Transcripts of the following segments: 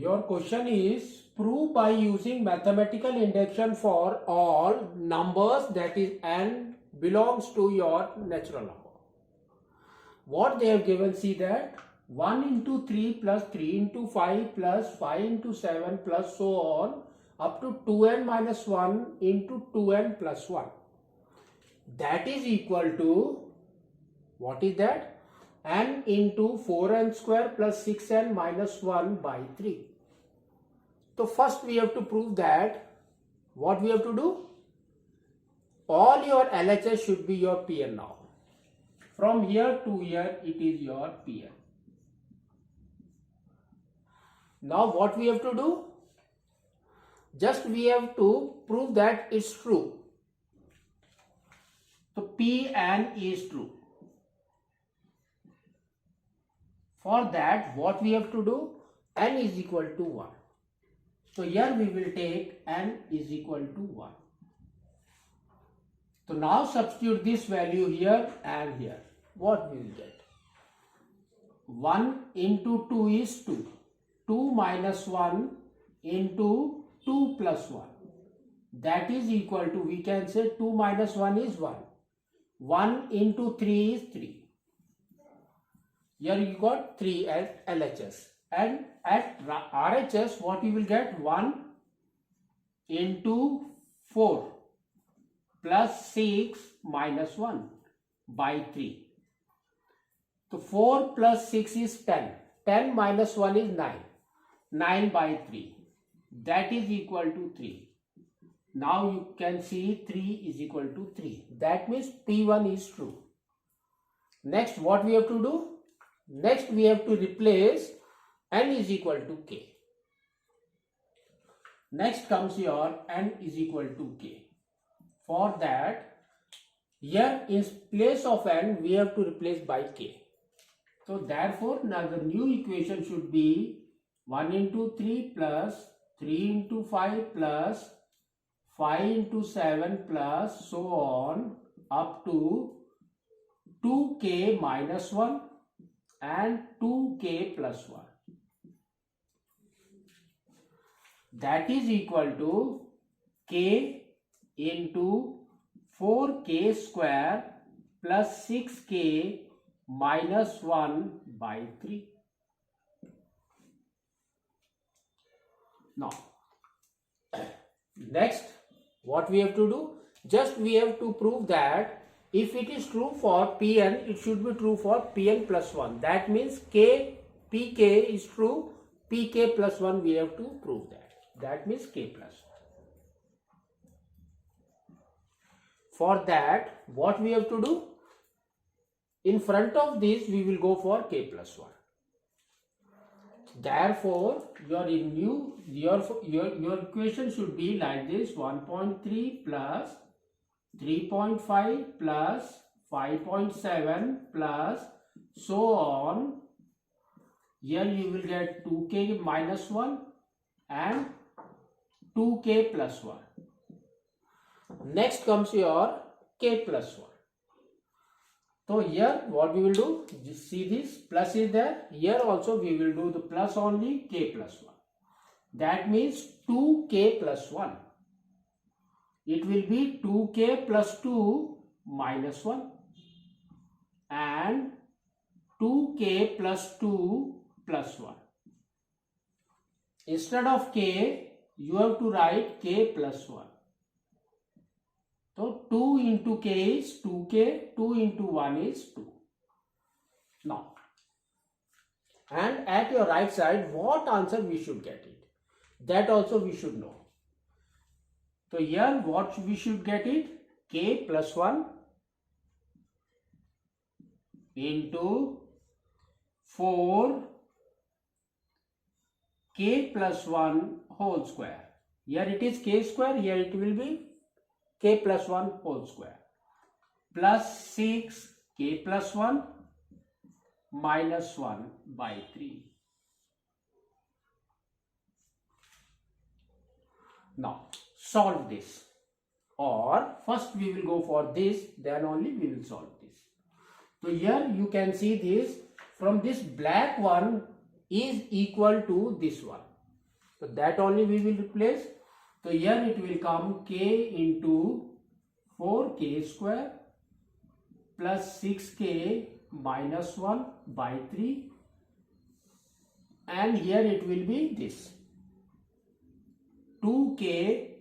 Your question is prove by using mathematical induction for all numbers that is n belongs to your natural number. What they have given, see that 1 into 3 plus 3 into 5 plus 5 into 7 plus so on up to 2n minus 1 into 2n plus 1. That is equal to, what is that? N into 4n square plus 6n minus 1 by 3. So first we have to prove that, what we have to do? All your LHS should be your PN now. From here to here it is your PN. Now what we have to do? Just we have to prove that it's true. So PN is true. For that, what we have to do? N is equal to 1. So here we will take n is equal to 1. So now substitute this value here and here. What we will get? 1 into 2 is 2. 2 minus 1 into 2 plus 1. That is equal to, we can say 2 minus 1 is 1. 1 into 3 is 3. Here you got 3 at LHS. And at RHS, what you will get? 1 into 4 plus 6 minus 1 by 3. So 4 plus 6 is 10. 10 minus 1 is 9. 9 by 3. That is equal to 3. Now you can see 3 is equal to 3. That means P1 is true. Next, what we have to do? Next, we have to replace n is equal to k. Next comes your n is equal to k. For that, here in place of n, we have to replace by k. So therefore, now the new equation should be 1 into 3 plus 3 into 5 plus 5 into 7 plus so on up to 2k minus 1 and 2k plus 1. That is equal to k into 4k square plus 6k minus 1 by 3. Now, next, what we have to do? Just we have to prove that if it is true for Pn, it should be true for Pn plus 1. That means Pk is true, Pk plus 1 we have to prove that. That means k plus 1. For that, what we have to do? In front of this, we will go for k plus 1. Therefore, your equation should be like this: 1.3 plus 3.5 plus 5.7 plus so on. Here you will get 2k minus 1 and 2k plus 1. Next comes your k plus 1. So here what we will do? Just see this plus is there. Here also we will do the plus only, k plus 1. That means 2k plus 1. It will be 2k plus 2 minus 1 and 2k plus 2 plus 1. Instead of k, you have to write k plus 1. So 2 into k is 2k, 2 into 1 is 2. Now, and at your right side, what answer we should get it? That also we should know. So here what we should get it? K plus 1 into 4 k plus 1 whole square. Here it is k square, here it will be k plus 1 whole square plus 6 k plus 1 minus 1 by 3. Now solve this, or first we will go for this, then only we will solve this. So here you can see this, from this black one is equal to this one. So that only we will replace. So here it will come k into 4k square plus 6k minus 1 by 3, and here it will be this 2k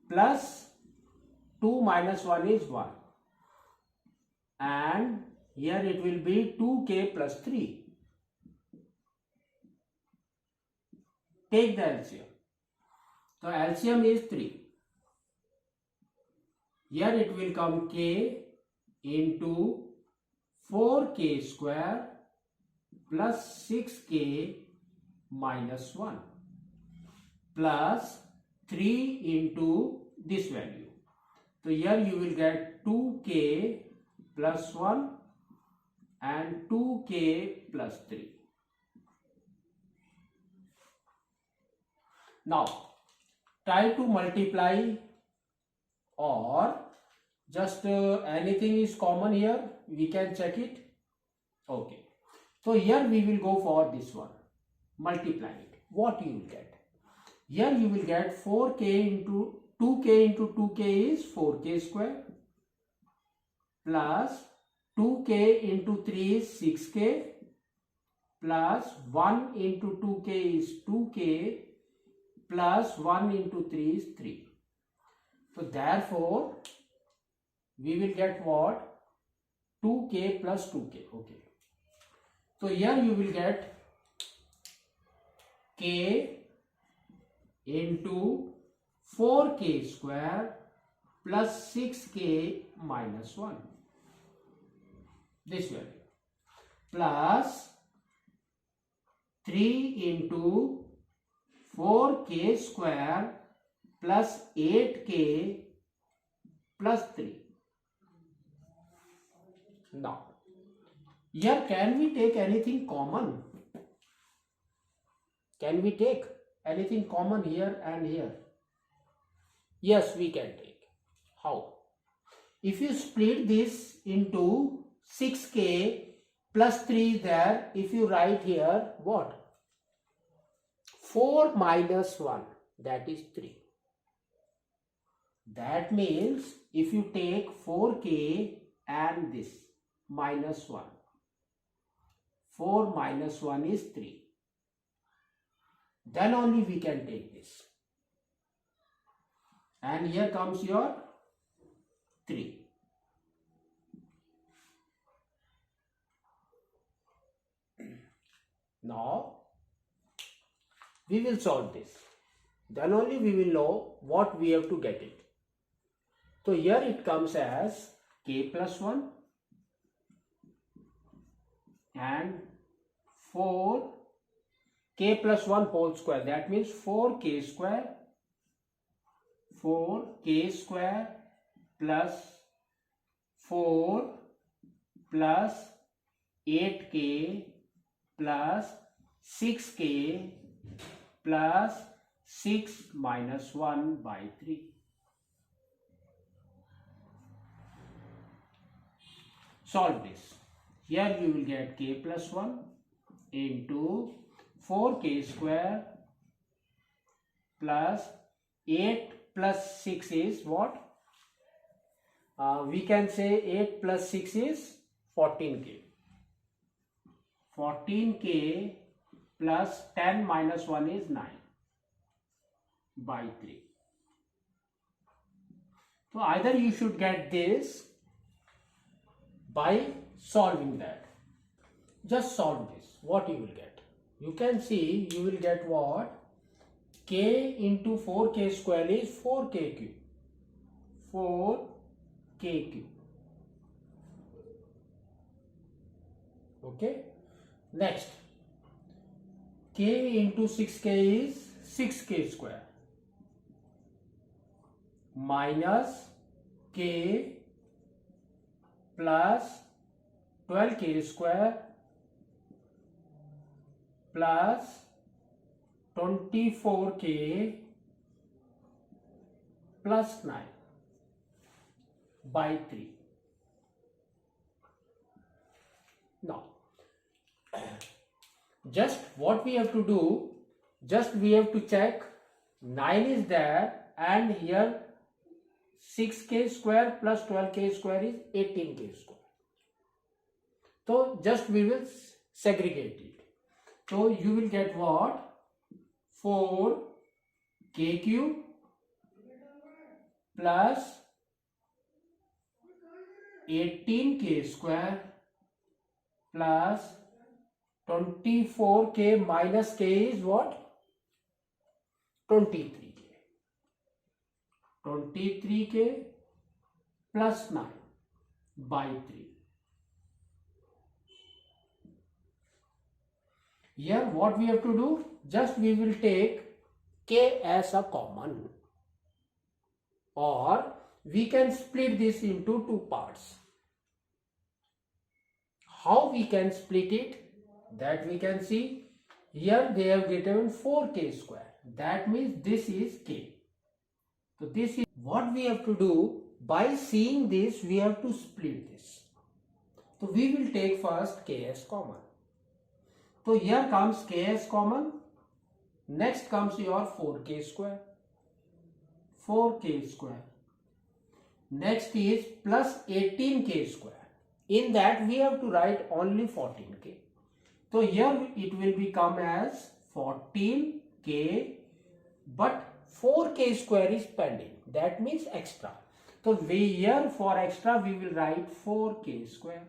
plus 2 minus 1 is 1, and here it will be 2k plus 3. Take the LCM. So LCM is 3. Here it will come k into 4k square plus 6k minus 1 plus 3 into this value. So here you will get 2k plus 1 and 2k plus 3. Now try to multiply, or just anything is common here, we can check it. Okay, so here we will go for this one, multiply it. What you will get? Here you will get 4k into 2k into 2k is 4k square plus 2k into 3 is 6k plus 1 into 2k is 2k plus 1 into 3 is 3. So therefore we will get what? 2k plus 2k. Okay. So here you will get k into 4k square plus 6k minus 1. This value. Plus 3 into 4k square plus 8k plus 3. Now, here can we take anything common? Can we take anything common here and here? Yes, we can take. How? If you split this into 6k plus 3 there, if you write here what? 4 minus 1, that is 3. That means if you take 4k and this minus 1, 4 minus 1 is 3. Then only we can take this. And here comes your 3. Now we will solve this. Then only we will know what we have to get it. So here it comes as k plus 1 and 4 k plus 1 whole square. That means 4k square. 4k square plus 4 plus 8k plus 6k plus 6 minus 1 by 3. Solve this. Here you will get k plus 1 into 4k square plus 8 plus 6 is what? We can say 8 plus 6 is 14k. 14k plus 10 minus 1 is 9 by 3. So either you should get this by solving that. Just solve this. What you will get? You can see you will get what? K into 4k square is 4k cube. 4k cube. Okay. Next. K into 6k is 6k square. Minus k plus 12k square plus 24k plus 9 by 3. Now, just what we have to do, just we have to check 9 is there, and here 6k square plus 12k square is 18k square. So just we will segregate it. So you will get what? 4k cube plus 18k square plus 24k minus k is what? 23k. 23k plus 9 by 3. Here what we have to do? Just we will take k as a common, or we can split this into two parts. How we can split it? That we can see. Here they have given 4k square. That means this is k. So this is what we have to do. By seeing this, we have to split this. So we will take first k as common. So here comes k as common. Next comes your 4k square. 4k square. Next is plus 18k square. In that we have to write only 14k. So here it will become as 14k, but 4k square is pending. That means extra. So we here for extra we will write 4k square.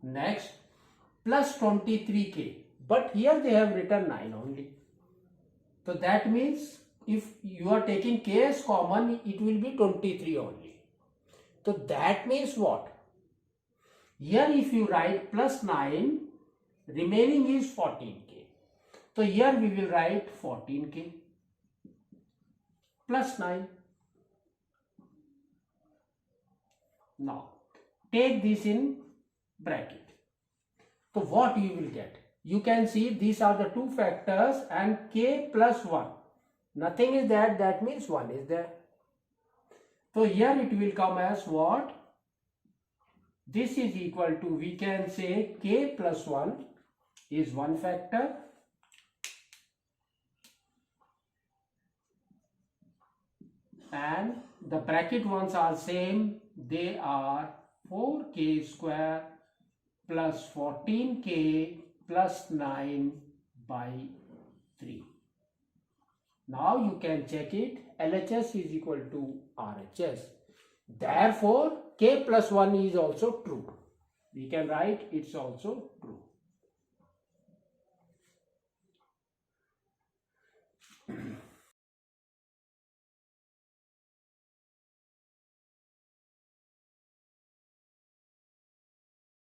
Next plus 23k, but here they have written 9 only. So that means if you are taking k as common, it will be 23 only. So that means what? Here if you write plus 9, remaining is 14k. So here we will write 14k plus 9. Now take this in bracket. So what you will get? You can see these are the two factors and k plus 1. Nothing is there, that means 1 is there. So here it will come as what? This is equal to, we can say k plus 1 is one factor, and the bracket ones are same. They are 4k square plus 14k plus 9 by 3. Now you can check it. LHS is equal to RHS. Therefore, k plus 1 is also true. We can write it's also true.